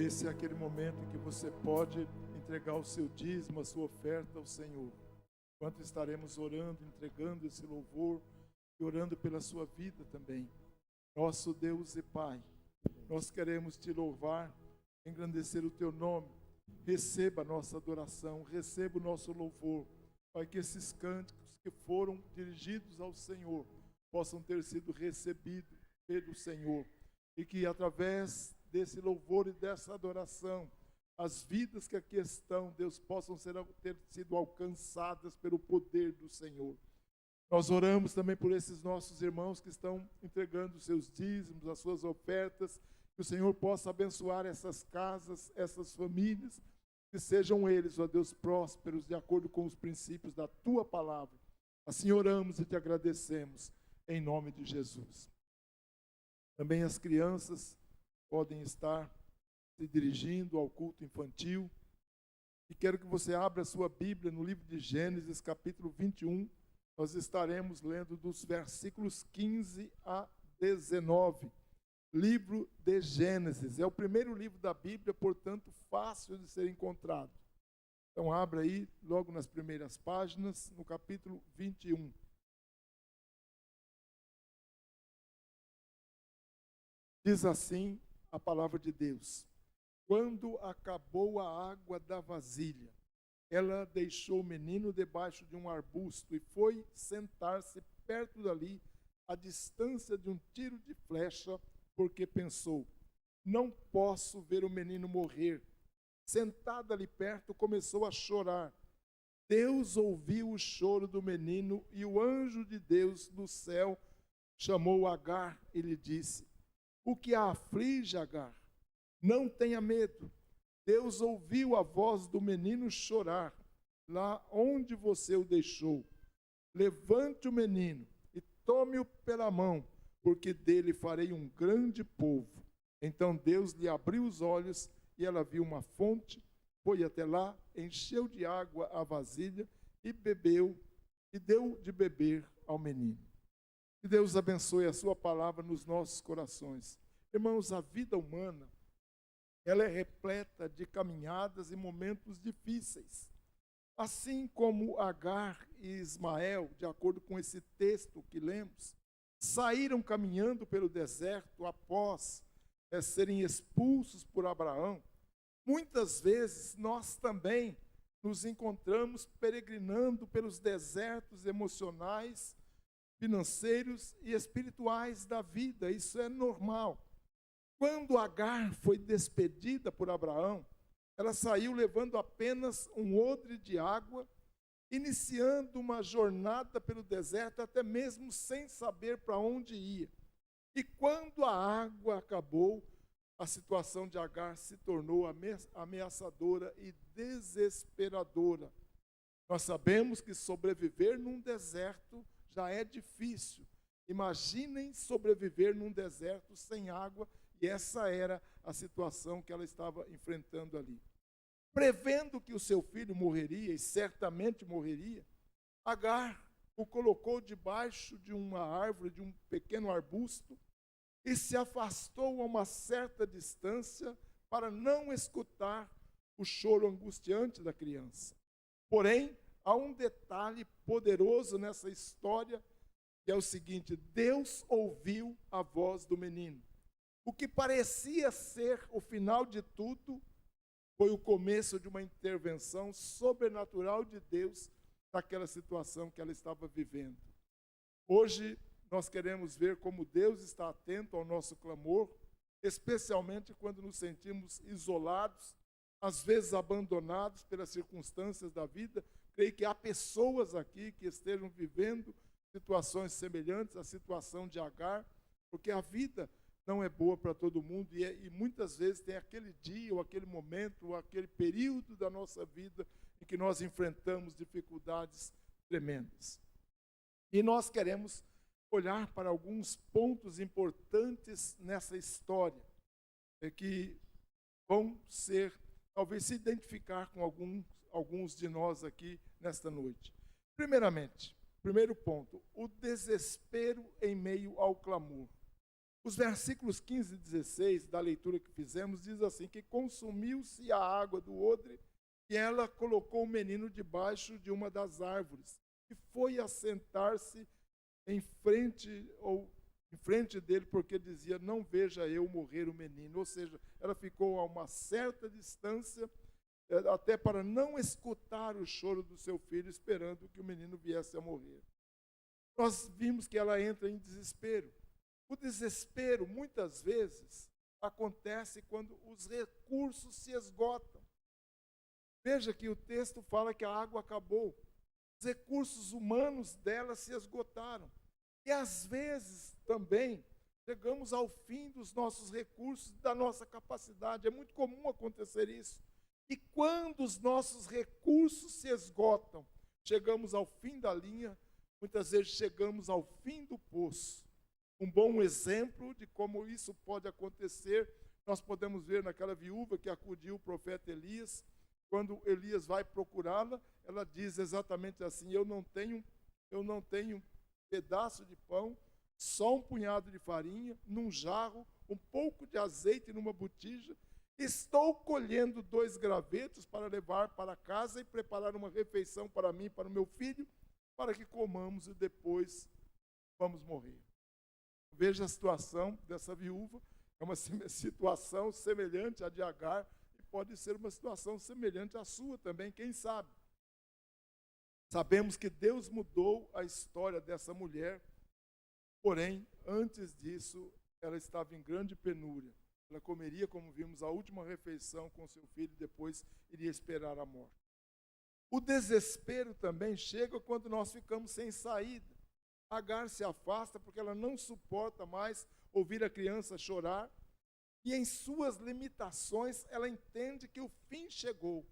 Esse é aquele momento em que você pode entregar o seu dízimo, a sua oferta ao Senhor. Enquanto estaremos orando, entregando esse louvor e orando pela sua vida também. Nosso Deus e Pai, nós queremos te louvar, engrandecer o teu nome. Receba a nossa adoração, receba o nosso louvor. Pai, que esses cânticos que foram dirigidos ao Senhor possam ter sido recebidos pelo Senhor. E que através desse louvor e dessa adoração, as vidas que aqui estão, Deus, possam ter sido alcançadas pelo poder do Senhor. Nós oramos também por esses nossos irmãos que estão entregando os seus dízimos, as suas ofertas, que o Senhor possa abençoar essas casas, essas famílias, que sejam eles, ó Deus, prósperos, de acordo com os princípios da Tua palavra. Assim oramos e te agradecemos, em nome de Jesus. Também as crianças podem estar se dirigindo ao culto infantil. E quero que você abra a sua Bíblia no livro de Gênesis, capítulo 21. Nós estaremos lendo dos versículos 15 a 19. Livro de Gênesis. É o primeiro livro da Bíblia, portanto, fácil de ser encontrado. Então, abra aí, logo nas primeiras páginas, no capítulo 21. Diz assim a palavra de Deus: quando acabou a água da vasilha, ela deixou o menino debaixo de um arbusto e foi sentar-se perto dali, à distância de um tiro de flecha, porque pensou: não posso ver o menino morrer. Sentada ali perto, começou a chorar. Deus ouviu o choro do menino e o anjo de Deus do céu chamou Agar e lhe disse: o que a aflige, Agar? Não tenha medo. Deus ouviu a voz do menino chorar, lá onde você o deixou. Levante o menino e tome-o pela mão, porque dele farei um grande povo. Então Deus lhe abriu os olhos e ela viu uma fonte, foi até lá, encheu de água a vasilha e bebeu, e deu de beber ao menino. Que Deus abençoe a sua palavra nos nossos corações. Irmãos, a vida humana, ela é repleta de caminhadas e momentos difíceis. Assim como Agar e Ismael, de acordo com esse texto que lemos, saíram caminhando pelo deserto após serem expulsos por Abraão, muitas vezes nós também nos encontramos peregrinando pelos desertos emocionais, financeiros e espirituais da vida. Isso é normal. Quando Agar foi despedida por Abraão, ela saiu levando apenas um odre de água, iniciando uma jornada pelo deserto, até mesmo sem saber para onde ia. E quando a água acabou, a situação de Agar se tornou ameaçadora e desesperadora. Nós sabemos que sobreviver num deserto já é difícil. Imaginem sobreviver num deserto sem água, e essa era a situação que ela estava enfrentando ali. Prevendo que o seu filho morreria, e certamente morreria, Agar o colocou debaixo de uma árvore, de um pequeno arbusto, e se afastou a uma certa distância para não escutar o choro angustiante da criança. Porém, há um detalhe poderoso nessa história, que é o seguinte: Deus ouviu a voz do menino. O que parecia ser o final de tudo foi o começo de uma intervenção sobrenatural de Deus naquela situação que ela estava vivendo. Hoje nós queremos ver como Deus está atento ao nosso clamor, especialmente quando nos sentimos isolados, às vezes abandonados pelas circunstâncias da vida. Creio que há pessoas aqui que estejam vivendo situações semelhantes à situação de Agar, porque a vida não é boa para todo mundo e muitas vezes tem aquele dia, ou aquele momento, ou aquele período da nossa vida em que nós enfrentamos dificuldades tremendas. E nós queremos olhar para alguns pontos importantes nessa história, que vão ser, talvez se identificar com alguns de nós aqui nesta noite. Primeiramente, primeiro ponto, o desespero em meio ao clamor. Os versículos 15 e 16 da leitura que fizemos diz assim, que consumiu-se a água do odre e ela colocou o menino debaixo de uma das árvores e foi assentar-se em frente dele, porque dizia, não veja eu morrer o menino. Ou seja, ela ficou a uma certa distância, até para não escutar o choro do seu filho, esperando que o menino viesse a morrer. Nós vimos que ela entra em desespero. O desespero, muitas vezes, acontece quando os recursos se esgotam. Veja que o texto fala que a água acabou. Os recursos humanos dela se esgotaram. E às vezes também chegamos ao fim dos nossos recursos, da nossa capacidade. É muito comum acontecer isso. E quando os nossos recursos se esgotam, chegamos ao fim da linha, muitas vezes chegamos ao fim do poço. Um bom exemplo de como isso pode acontecer, nós podemos ver naquela viúva que acudiu o profeta Elias. Quando Elias vai procurá-la, ela diz exatamente assim, eu não tenho pedaço de pão, só um punhado de farinha, num jarro, um pouco de azeite numa botija. Estou colhendo 2 gravetos para levar para casa e preparar uma refeição para mim e para o meu filho, para que comamos e depois vamos morrer. Veja a situação dessa viúva, é uma situação semelhante à de Agar, e pode ser uma situação semelhante à sua também, quem sabe. Sabemos que Deus mudou a história dessa mulher, porém, antes disso, ela estava em grande penúria. Ela comeria, como vimos, a última refeição com seu filho e depois iria esperar a morte. O desespero também chega quando nós ficamos sem saída. Agar se afasta porque ela não suporta mais ouvir a criança chorar e em suas limitações ela entende que o fim chegou.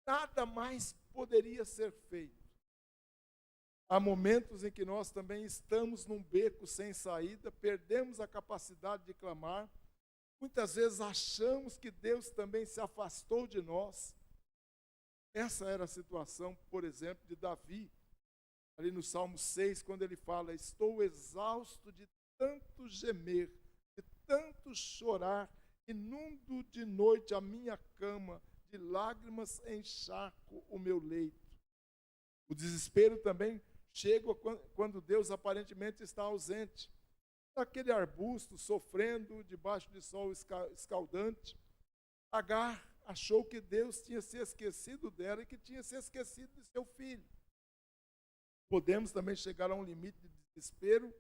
Nada mais poderia ser feito. Há momentos em que nós também estamos num beco sem saída, perdemos a capacidade de clamar. Muitas vezes achamos que Deus também se afastou de nós. Essa era a situação, por exemplo, de Davi, ali no Salmo 6, quando ele fala, estou exausto de tanto gemer, de tanto chorar, inundo de noite a minha cama, de lágrimas encharco o meu leito. O desespero também chega quando Deus aparentemente está ausente. Aquele arbusto sofrendo debaixo de sol escaldante, Agar achou que Deus tinha se esquecido dela e que tinha se esquecido de seu filho. Podemos também chegar a um limite de desespero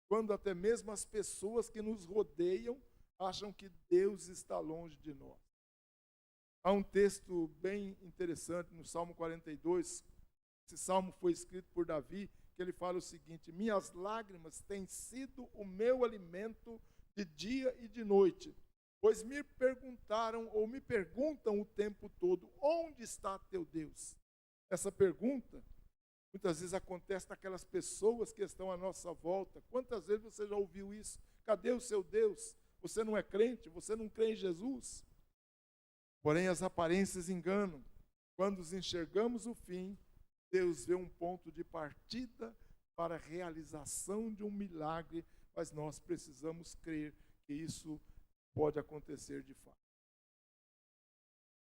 quando até mesmo as pessoas que nos rodeiam acham que Deus está longe de nós. Há um texto bem interessante no Salmo 42, esse salmo foi escrito por Davi, que ele fala o seguinte, minhas lágrimas têm sido o meu alimento de dia e de noite, pois me perguntaram ou me perguntam o tempo todo, onde está teu Deus? Essa pergunta muitas vezes acontece naquelas pessoas que estão à nossa volta. Quantas vezes você já ouviu isso? Cadê o seu Deus? Você não é crente? Você não crê em Jesus? Porém, as aparências enganam. Quando nos enxergamos o fim, Deus vê um ponto de partida para a realização de um milagre, mas nós precisamos crer que isso pode acontecer de fato.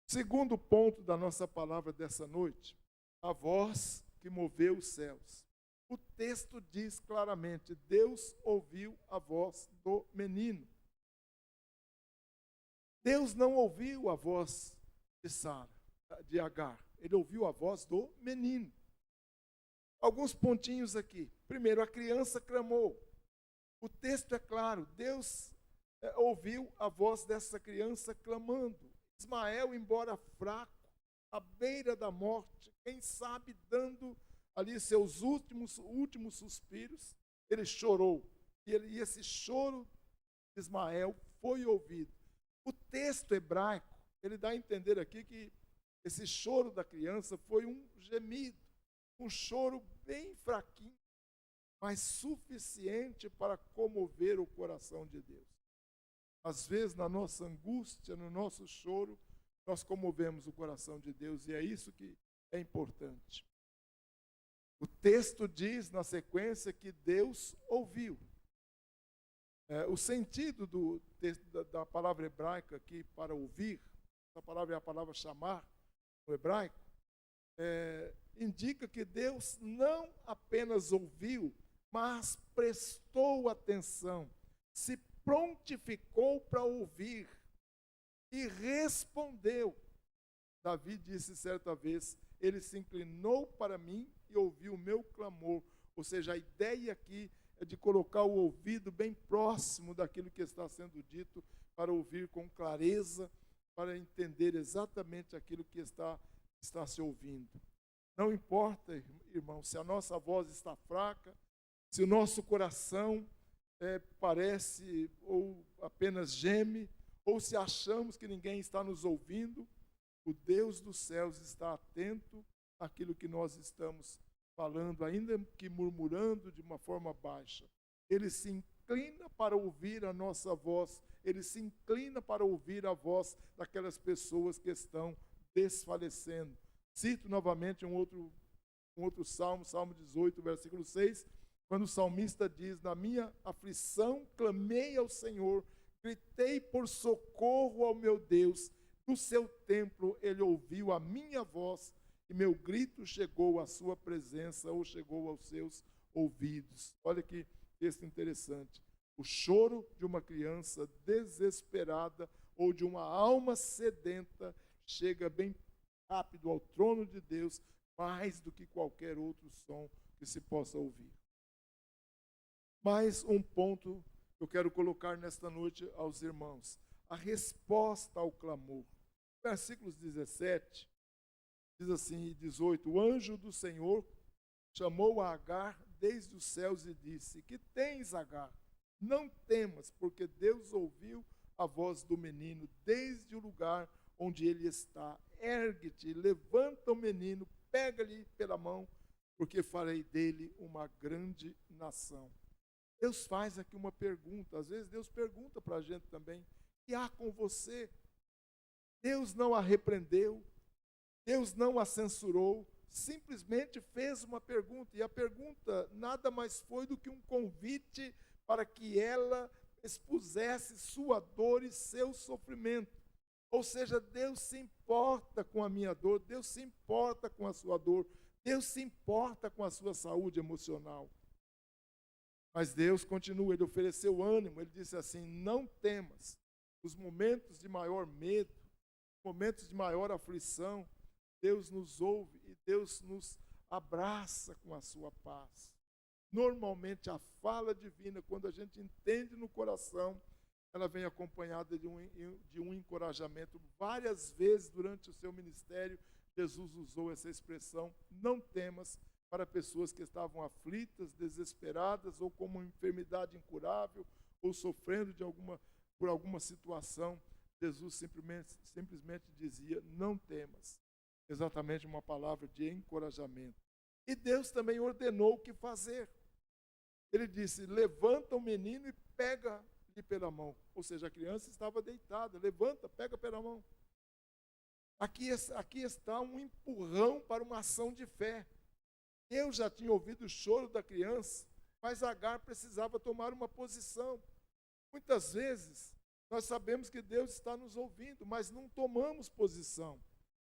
Segundo ponto da nossa palavra dessa noite, a voz que moveu os céus. O texto diz claramente, Deus ouviu a voz do menino. Deus não ouviu a voz de Sara, de Agar. Ele ouviu a voz do menino. Alguns pontinhos aqui. Primeiro, a criança clamou. O texto é claro, Deus ouviu a voz dessa criança clamando. Ismael, embora fraco, à beira da morte, quem sabe dando ali seus últimos suspiros, ele chorou. E esse choro de Ismael foi ouvido. O texto hebraico, ele dá a entender aqui que esse choro da criança foi um gemido, um choro bem fraquinho, mas suficiente para comover o coração de Deus. Às vezes, na nossa angústia, no nosso choro, nós comovemos o coração de Deus, e é isso que é importante. O texto diz, na sequência, que Deus ouviu. O sentido da palavra hebraica aqui para ouvir, essa palavra é a palavra chamar no hebraico, indica que Deus não apenas ouviu, mas prestou atenção, se prontificou para ouvir e respondeu. Davi disse certa vez: ele se inclinou para mim e ouviu o meu clamor. Ou seja, a ideia aqui é de colocar o ouvido bem próximo daquilo que está sendo dito, para ouvir com clareza, para entender exatamente aquilo que está se ouvindo. Não importa, irmão, se a nossa voz está fraca, se o nosso coração parece ou apenas geme, ou se achamos que ninguém está nos ouvindo, o Deus dos céus está atento àquilo que nós estamos falando, ainda que murmurando de uma forma baixa. Ele se inclina para ouvir a nossa voz, ele se inclina para ouvir a voz daquelas pessoas que estão desfalecendo. Cito novamente um outro salmo, Salmo 18, versículo 6, quando o salmista diz: na minha aflição clamei ao Senhor, gritei por socorro ao meu Deus, do seu templo ele ouviu a minha voz, e meu grito chegou à sua presença, ou chegou aos seus ouvidos. Olha que texto interessante. O choro de uma criança desesperada ou de uma alma sedenta chega bem rápido ao trono de Deus, mais do que qualquer outro som que se possa ouvir. Mais um ponto que eu quero colocar nesta noite aos irmãos: a resposta ao clamor. Versículos 17, diz assim, e 18: o anjo do Senhor chamou a Agar desde os céus e disse: que tens, Agar? Não temas, porque Deus ouviu a voz do menino desde o lugar onde ele está. Ergue-te, levanta o menino, pega-lhe pela mão, porque farei dele uma grande nação. Deus faz aqui uma pergunta. Às vezes Deus pergunta para a gente também: o que há com você? Deus não a repreendeu, Deus não a censurou, simplesmente fez uma pergunta. E a pergunta nada mais foi do que um convite para que ela expusesse sua dor e seu sofrimento. Ou seja, Deus se importa com a minha dor, Deus se importa com a sua dor, Deus se importa com a sua saúde emocional. Mas Deus continua, ele ofereceu ânimo, ele disse assim: não temas. Nos momentos de maior medo, momentos de maior aflição, Deus nos ouve e Deus nos abraça com a sua paz. Normalmente a fala divina, quando a gente entende no coração, ela vem acompanhada de um encorajamento. Várias vezes durante o seu ministério, Jesus usou essa expressão: não temas, para pessoas que estavam aflitas, desesperadas, ou com uma enfermidade incurável, ou sofrendo por alguma situação. Jesus simplesmente dizia: não temas. Exatamente uma palavra de encorajamento. E Deus também ordenou o que fazer. Ele disse: levanta o menino e pega-lhe pela mão. Ou seja, a criança estava deitada. Levanta, pega pela mão. Aqui está um empurrão para uma ação de fé. Eu já tinha ouvido o choro da criança, mas Agar precisava tomar uma posição. Muitas vezes, nós sabemos que Deus está nos ouvindo, mas não tomamos posição.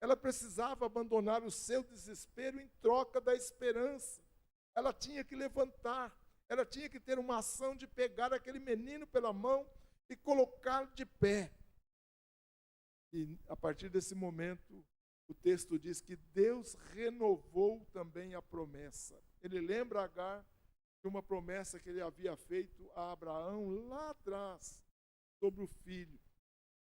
Ela precisava abandonar o seu desespero em troca da esperança. Ela tinha que levantar, ela tinha que ter uma ação de pegar aquele menino pela mão e colocá-lo de pé. E a partir desse momento, o texto diz que Deus renovou também a promessa. Ele lembra Agar de uma promessa que ele havia feito a Abraão lá atrás, sobre o filho,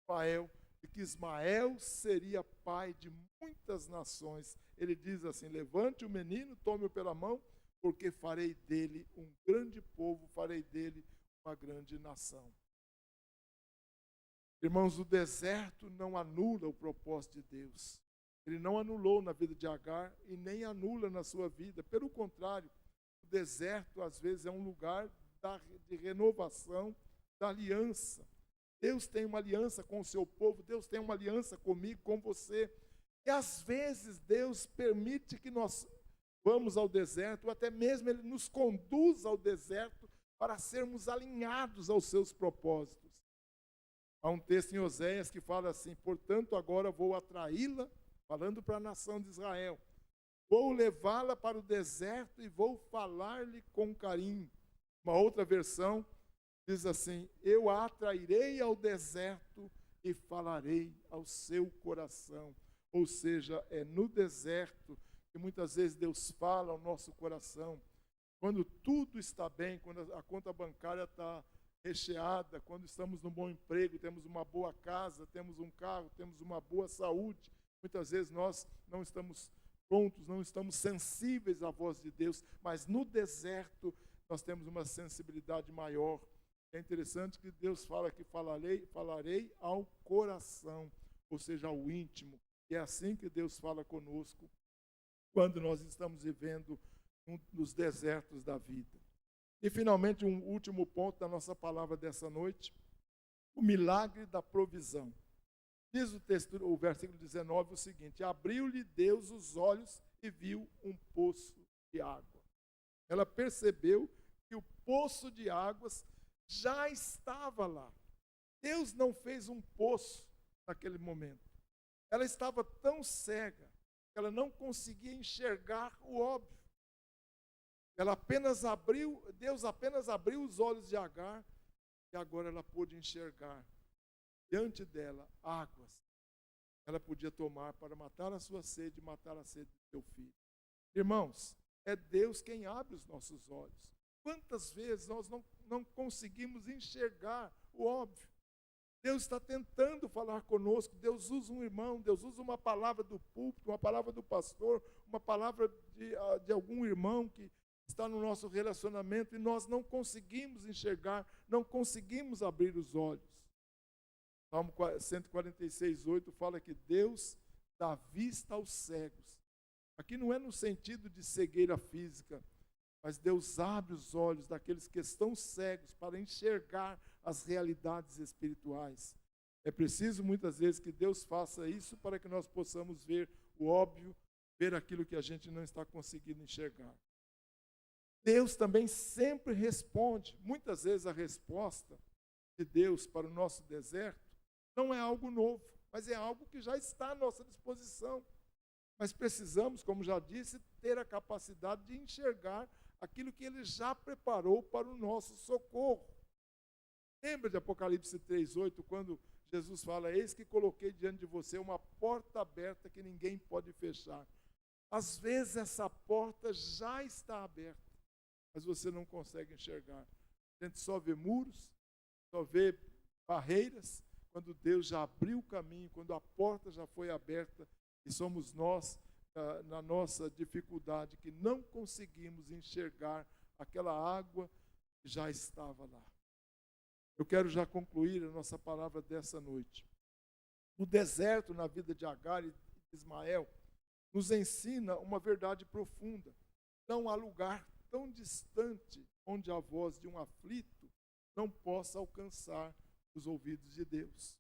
Ismael, e que Ismael seria pai de muitas nações. Ele diz assim: levante o menino, tome-o pela mão, porque farei dele um grande povo, farei dele uma grande nação. Irmãos, o deserto não anula o propósito de Deus. Ele não anulou na vida de Agar e nem anula na sua vida. Pelo contrário, o deserto às vezes é um lugar de renovação da aliança. Deus tem uma aliança com o seu povo, Deus tem uma aliança comigo, com você. E às vezes Deus permite que nós vamos ao deserto, ou até mesmo Ele nos conduz ao deserto para sermos alinhados aos seus propósitos. Há um texto em Oséias que fala assim: portanto, agora vou atraí-la, falando para a nação de Israel, vou levá-la para o deserto e vou falar-lhe com carinho. Uma outra versão diz assim: eu a atrairei ao deserto e falarei ao seu coração. Ou seja, é no deserto que muitas vezes Deus fala ao nosso coração. Quando tudo está bem, quando a conta bancária está recheada, quando estamos num bom emprego, temos uma boa casa, temos um carro, temos uma boa saúde, muitas vezes nós não estamos prontos, não estamos sensíveis à voz de Deus, mas no deserto nós temos uma sensibilidade maior. É interessante que Deus fala que falarei ao coração, ou seja, ao íntimo. E é assim que Deus fala conosco quando nós estamos vivendo nos desertos da vida. E, finalmente, um último ponto da nossa palavra dessa noite, o milagre da provisão. Diz o texto, o versículo 19, o seguinte: abriu-lhe Deus os olhos e viu um poço de água. Ela percebeu que o poço de águas já estava lá. Deus não fez um poço naquele momento. Ela estava tão cega que ela não conseguia enxergar o óbvio. Deus apenas abriu os olhos de Agar e agora ela pôde enxergar diante dela águas. Ela podia tomar para matar a sua sede e matar a sede do seu filho. Irmãos, é Deus quem abre os nossos olhos. Quantas vezes nós não conseguimos enxergar o óbvio? Deus está tentando falar conosco. Deus usa um irmão, Deus usa uma palavra do púlpito, uma palavra do pastor, uma palavra de algum irmão que está no nosso relacionamento e nós não conseguimos enxergar, não conseguimos abrir os olhos. Salmo 146:8 fala que Deus dá vista aos cegos. Aqui não é no sentido de cegueira física, mas Deus abre os olhos daqueles que estão cegos para enxergar as realidades espirituais. É preciso muitas vezes que Deus faça isso para que nós possamos ver o óbvio, ver aquilo que a gente não está conseguindo enxergar. Deus também sempre responde. Muitas vezes a resposta de Deus para o nosso deserto não é algo novo, mas é algo que já está à nossa disposição. Mas precisamos, como já disse, ter a capacidade de enxergar aquilo que Ele já preparou para o nosso socorro. Lembra de Apocalipse 3:8, quando Jesus fala: eis que coloquei diante de você uma porta aberta que ninguém pode fechar. Às vezes essa porta já está aberta, mas você não consegue enxergar. A gente só vê muros, só vê barreiras, quando Deus já abriu o caminho, quando a porta já foi aberta, e somos nós, na nossa dificuldade, que não conseguimos enxergar aquela água que já estava lá. Eu quero já concluir a nossa palavra dessa noite. O deserto na vida de Agar e de Ismael nos ensina uma verdade profunda. Não há lugar tão distante onde a voz de um aflito não possa alcançar os ouvidos de Deus.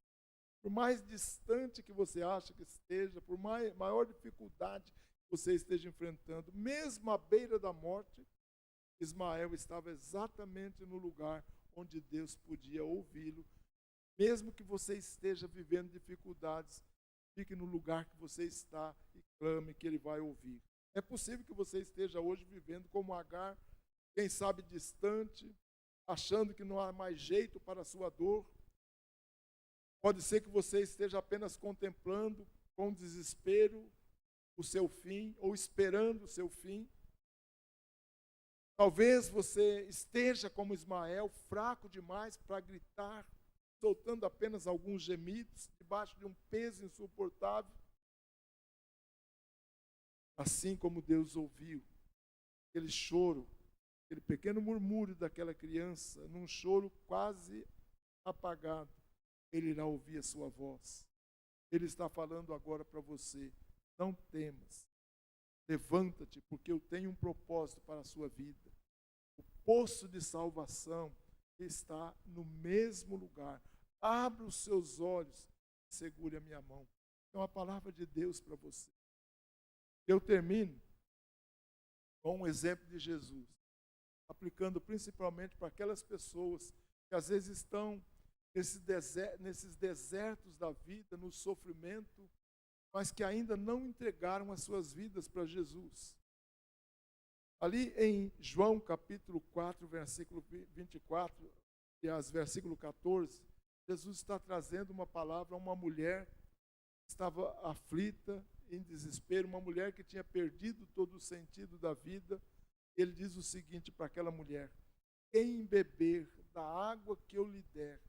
Por mais distante que você acha que esteja, por maior dificuldade que você esteja enfrentando, mesmo à beira da morte, Ismael estava exatamente no lugar onde Deus podia ouvi-lo. Mesmo que você esteja vivendo dificuldades, fique no lugar que você está e clame que Ele vai ouvir. É possível que você esteja hoje vivendo como Agar, quem sabe distante, achando que não há mais jeito para a sua dor. Pode ser que você esteja apenas contemplando com desespero o seu fim, ou esperando o seu fim. Talvez você esteja como Ismael, fraco demais para gritar, soltando apenas alguns gemidos, debaixo de um peso insuportável. Assim como Deus ouviu aquele choro, aquele pequeno murmúrio daquela criança, num choro quase apagado, Ele irá ouvir a sua voz. Ele está falando agora para você: não temas, levanta-te, porque eu tenho um propósito para a sua vida. O poço de salvação está no mesmo lugar. Abra os seus olhos, segure a minha mão. É uma palavra de Deus para você. Eu termino com um exemplo de Jesus. aplicando principalmente para aquelas pessoas que às vezes estão nesses desertos da vida, no sofrimento, mas que ainda não entregaram as suas vidas para Jesus. Ali em João capítulo 4, versículo 24, e versículo 14, Jesus está trazendo uma palavra a uma mulher que estava aflita, em desespero, uma mulher que tinha perdido todo o sentido da vida. Ele diz o seguinte para aquela mulher: quem beber da água que eu lhe der,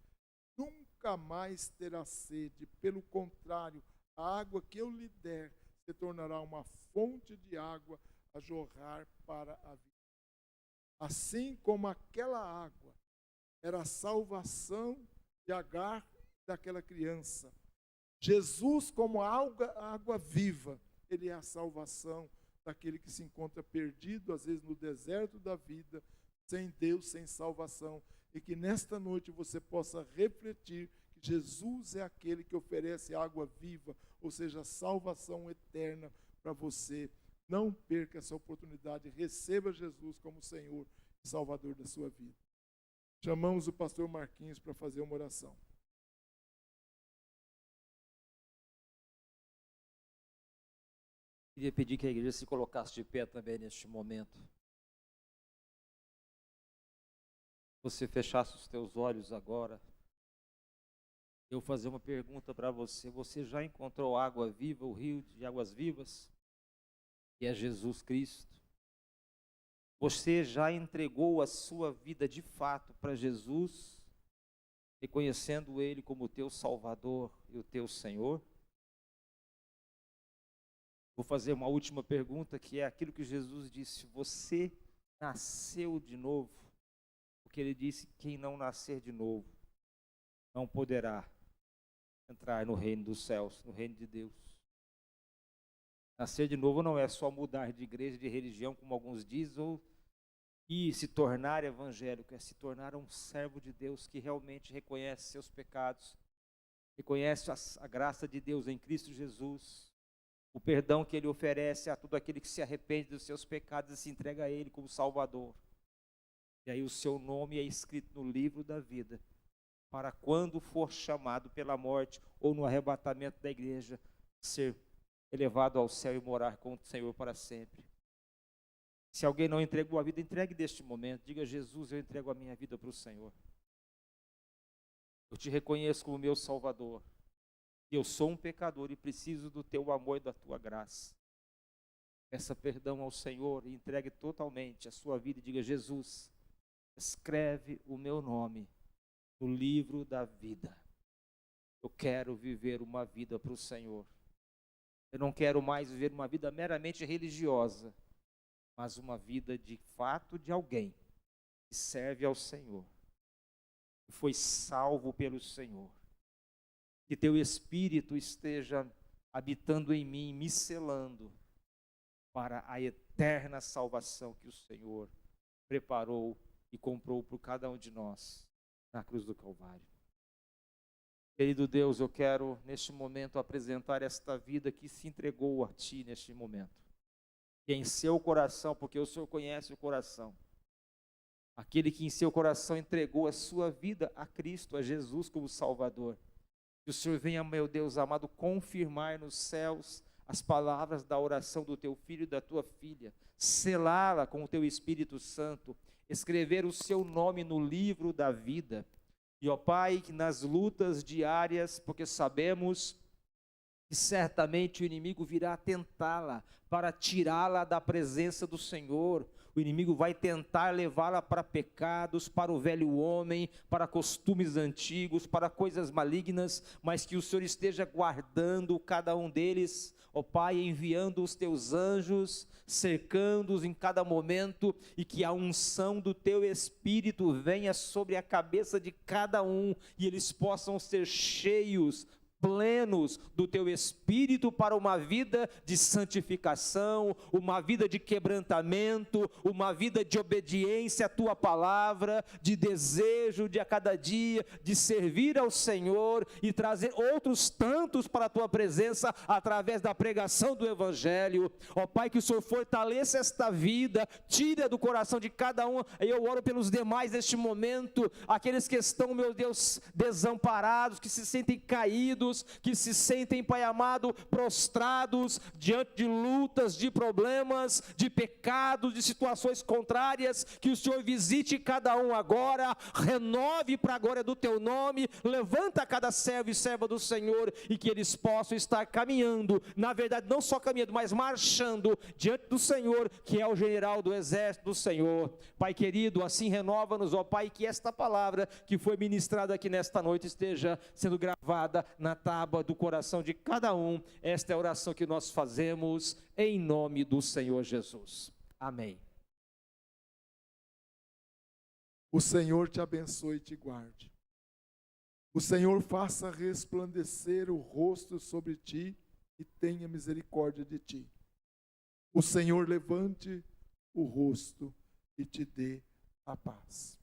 nunca mais terá sede. Pelo contrário, a água que eu lhe der se tornará uma fonte de água a jorrar para a vida. Assim como aquela água era a salvação de Agar, daquela criança, Jesus, como água viva, ele é a salvação daquele que se encontra perdido, às vezes no deserto da vida, sem Deus, sem salvação. E que nesta noite você possa refletir que Jesus é aquele que oferece água viva, ou seja, salvação eterna para você. Não perca essa oportunidade, receba Jesus como Senhor e Salvador da sua vida. Chamamos o pastor Marquinhos para fazer uma oração. Queria pedir que a igreja se colocasse de pé também neste momento. Você fechasse os teus olhos agora. Eu vou fazer uma pergunta para você. Você já encontrou água viva, o rio de águas vivas? Que é Jesus Cristo. Você já entregou a sua vida de fato para Jesus, reconhecendo Ele como o teu Salvador e o teu Senhor? Vou fazer uma última pergunta, que é aquilo que Jesus disse: você nasceu de novo? Porque Ele disse: quem não nascer de novo não poderá entrar no reino dos céus, no reino de Deus. Nascer de novo não é só mudar de igreja, de religião, como alguns dizem, e se tornar evangélico, é se tornar um servo de Deus que realmente reconhece seus pecados, reconhece a graça de Deus em Cristo Jesus, o perdão que Ele oferece a todo aquele que se arrepende dos seus pecados e se entrega a Ele como Salvador. E aí o seu nome é escrito no livro da vida, para quando for chamado pela morte ou no arrebatamento da igreja, ser elevado ao céu e morar com o Senhor para sempre. Se alguém não entregou a vida, entregue neste momento. Diga: Jesus, eu entrego a minha vida para o Senhor. Eu te reconheço como meu Salvador. Eu sou um pecador e preciso do teu amor e da tua graça. Peça perdão ao Senhor e entregue totalmente a sua vida e diga: Jesus, escreve o meu nome no livro da vida. Eu quero viver uma vida para o Senhor. Eu não quero mais viver uma vida meramente religiosa, mas uma vida de fato de alguém que serve ao Senhor, que foi salvo pelo Senhor. Que teu Espírito esteja habitando em mim, me selando para a eterna salvação que o Senhor preparou e comprou por cada um de nós na cruz do Calvário. Querido Deus, eu quero neste momento apresentar esta vida que se entregou a Ti neste momento. Que em seu coração, porque o Senhor conhece o coração, aquele que em seu coração entregou a sua vida a Cristo, a Jesus como Salvador. Que o Senhor venha, meu Deus amado, confirmar nos céus as palavras da oração do teu filho e da tua filha, selá-la com o teu Espírito Santo, escrever o seu nome no livro da vida. E, ó Pai, que nas lutas diárias, porque sabemos que certamente o inimigo virá tentá-la, para tirá-la da presença do Senhor. O inimigo vai tentar levá-la para pecados, para o velho homem, para costumes antigos, para coisas malignas, mas que o Senhor esteja guardando cada um deles, ó Pai, enviando os teus anjos, cercando-os em cada momento, e que a unção do teu Espírito venha sobre a cabeça de cada um, e eles possam ser cheios, plenos do teu Espírito para uma vida de santificação, uma vida de quebrantamento, uma vida de obediência à tua palavra, de desejo de a cada dia, de servir ao Senhor e trazer outros tantos para a tua presença através da pregação do Evangelho. Ó Pai, que o Senhor fortaleça esta vida, tira do coração de cada um. Eu oro pelos demais neste momento, aqueles que estão, meu Deus, desamparados, que se sentem caídos, que se sentem, Pai amado, prostrados diante de lutas, de problemas, de pecados, de situações contrárias, que o Senhor visite cada um agora, renove para a glória do teu nome, levanta cada servo e serva do Senhor, e que eles possam estar caminhando, na verdade não só caminhando, mas marchando diante do Senhor, que é o general do exército do Senhor. Pai querido, assim renova-nos, ó Pai, que esta palavra que foi ministrada aqui nesta noite esteja sendo gravada na tábua do coração de cada um. Esta é a oração que nós fazemos em nome do Senhor Jesus. Amém. O Senhor te abençoe e te guarde. O Senhor faça resplandecer o rosto sobre ti e tenha misericórdia de ti. O Senhor levante o rosto e te dê a paz.